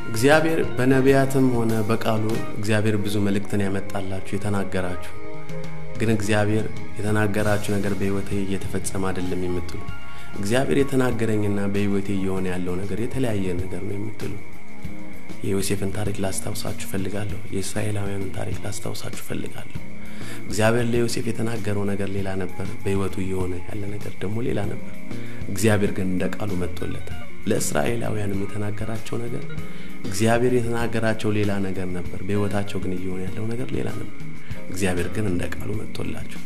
እግዚአብሔር በነቢያትም ሆነ በቃሉ እግዚአብሔር ብዙ መልእክትን ያመጣላችሁ የተናገራችሁ ግን እግዚአብሔር የተናገራችሁ ነገር በህይወቴ እየተፈጸመ አይደለም የምትሉ እግዚአብሔር የተናገረኝና በህይወቴ እየሆነ ያለው ነገር የተለያየ ነገር ነው የምትሉ የዮሴፍን ታሪክ ላስታውሳችሁ ፈልጋለሁ የእስራኤላውያንን ታሪክ ላስታውሳችሁ ፈልጋለሁ እግዚአብሔር ለዮሴፍ የተናገረው ነገር ሌላ ነበር በህይወቱ እየሆነ ያለ ነገር ደግሞ ሌላ ነበር እግዚአብሔር ግን እንደቃሉ መጥቶለታል ለእስራኤላውያንም የተናገራቸው ነገር እግዚአብሔር የተናገራቸው ሌላ ነገር ነበር በህይወታቸው ግን እየሆነ ያለው ነገር ሌላ ነበር እግዚአብሔር ግን እንደቃሉ መጥቶላቸው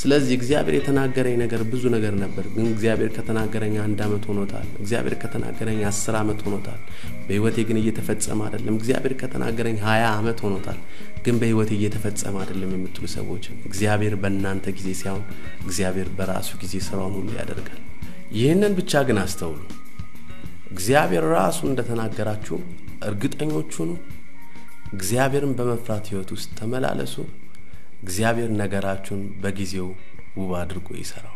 ስለዚህ እግዚአብሔር የተናገረኝ ነገር ብዙ ነገር ነበር ግን እግዚአብሔር ከተናገረኝ 1 አመት ሆኖታል እግዚአብሔር ከተናገረኝ 10 አመት ሆኖታል በህይወቴ ግን እየተፈጸመ አይደለም እግዚአብሔር ከተናገረኝ 20 አመት ሆኖታል ግን በህይወቴ እየተፈጸመ አይደለም የምትሉ ሰዎች እግዚአብሔር በእናንተ ጊዜ ሳይሆን እግዚአብሔር በራሱ ጊዜ ስራውን ሁሉ ያደርጋል ይሄንን ብቻ ግን አስተውሉ እግዚአብሔር ራሱ እንደተናገራችሁ እርግጠኞች ሁኑ እግዚአብሔርን በመፍራት ህይወት ውስጥ ተመላለሱ እግዚአብሔር ነገራችሁን በጊዜው ውብ አድርጎ ይሰራዋል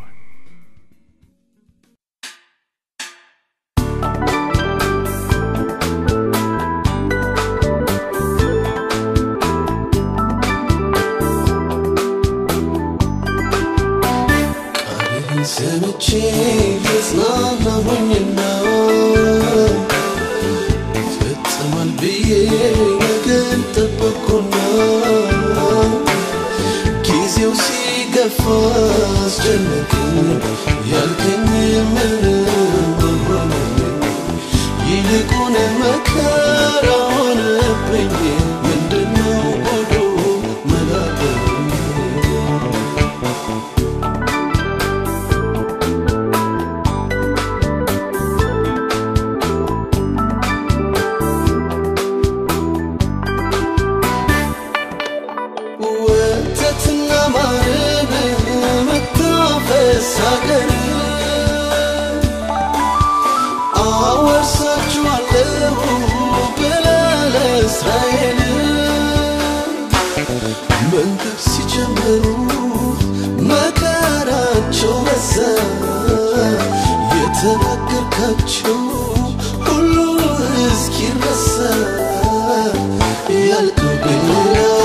ቃልህን ሰምቼ ልጽናናሁኝና ፈጽሟል ብዬ ነገን ጠበቅኩና ጊዜው ሲገፋ አስጨነቀኝ ያልከኝ ምንም ሆነልኝ ይልቁን መከራ ሆነብኝ ምንድነው ሆዶ መላበኝ ሳገር አወርሳችኋለሁ ብለህ ለእስራኤል መንገድ ሲጀምሩ መከራቸው በዛ የተናገርካቸው ሁሉ እስኪረሳ ያልከው ግን የሚሆነው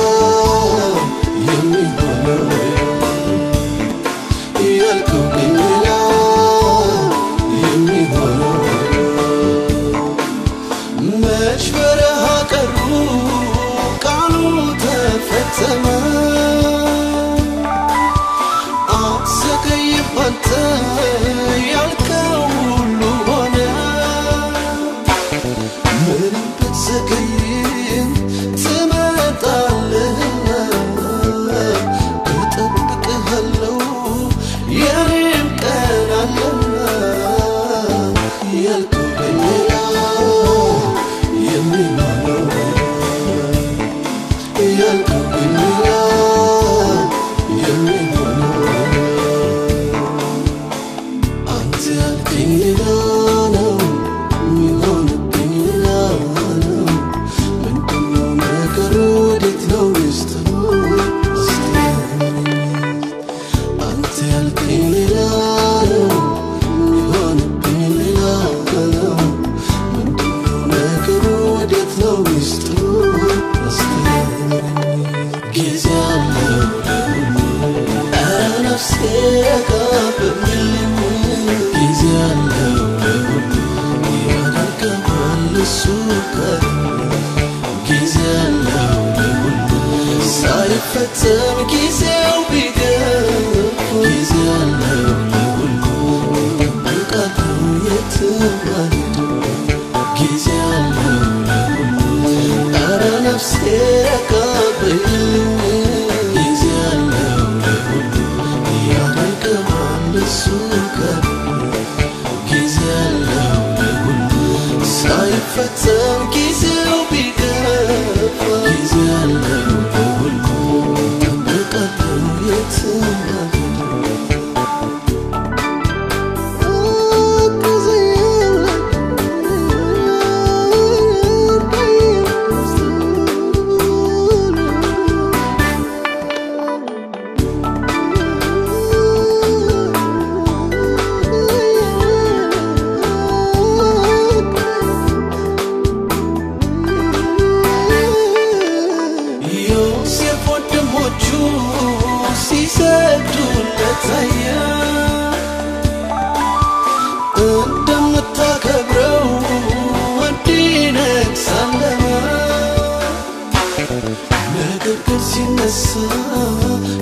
ተነሳ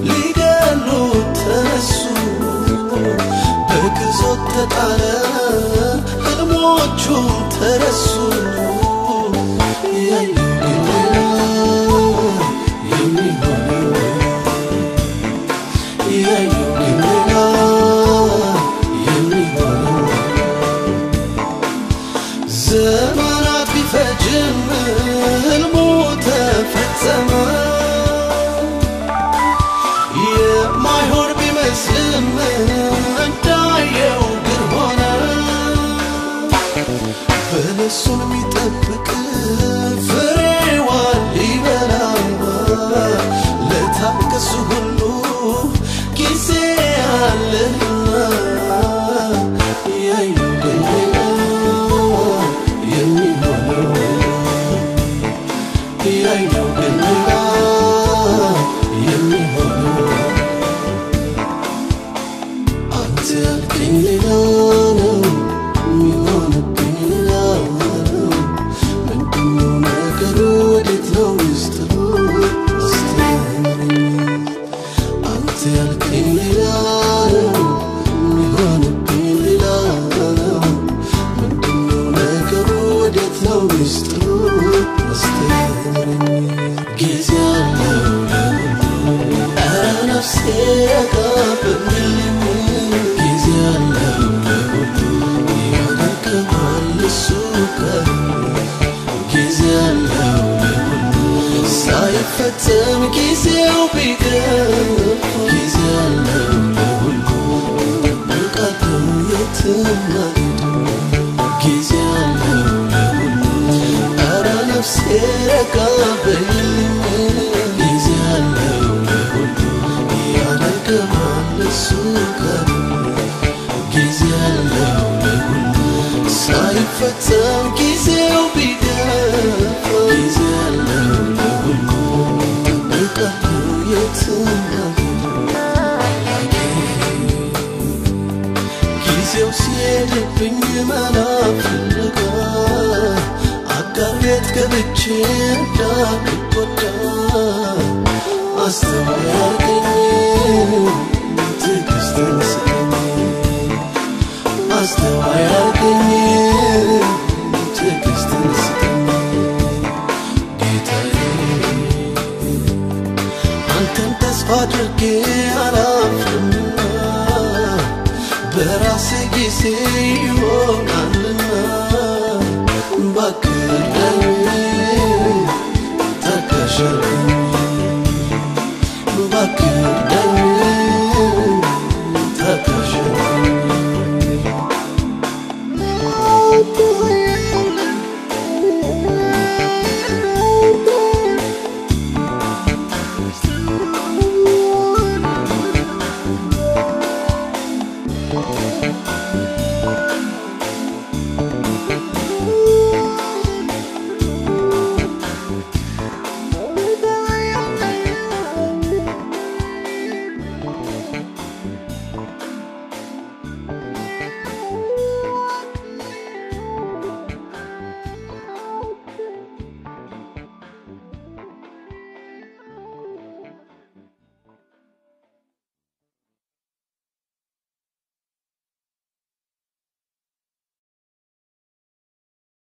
ሊገሉት ተነሱ በግዞት ተጣለ ሕልሞቹም ተረሱ ዘመናት ቢፈጅም ሕልሙ ተፈጸመ የማይሆን ቢመስልም እንዳየው ግን ሆነ በለሱን የሚጠብቅ ፍሬዋን ሊበላ ለታገሱ ሁሉ ጊዜ አለና ያየው ግን ፈተም ጊዜው ቢገፍ ጊዜ አለው ለሁሉ በቃሉ የትናገዱ ጊዜ አለው ለሁሉ ኧረ ነፍሴ ረጋ በይልኝ ጊዜ አለው ለሁሉ ያደርገዋል እሱ ጋር ጊዜ አለው ለሁሉ ሳይፈተም ጊዜው ቢገፍ ጊዜ አለው ለሁሉ ጊዜው ሲሄድብኝ መላ ፍለጋ አጋር ቤት ገብቼ እንዳልጎዳ አስተዋይ አድርገኝ ትዕግስትን ስጠኝ አስተዋይ አድርገኝ ትዕግስትን ስጠኝ አድርጌ አላፍርምና በራሴ ጊዜ ይሆናልና እባክህ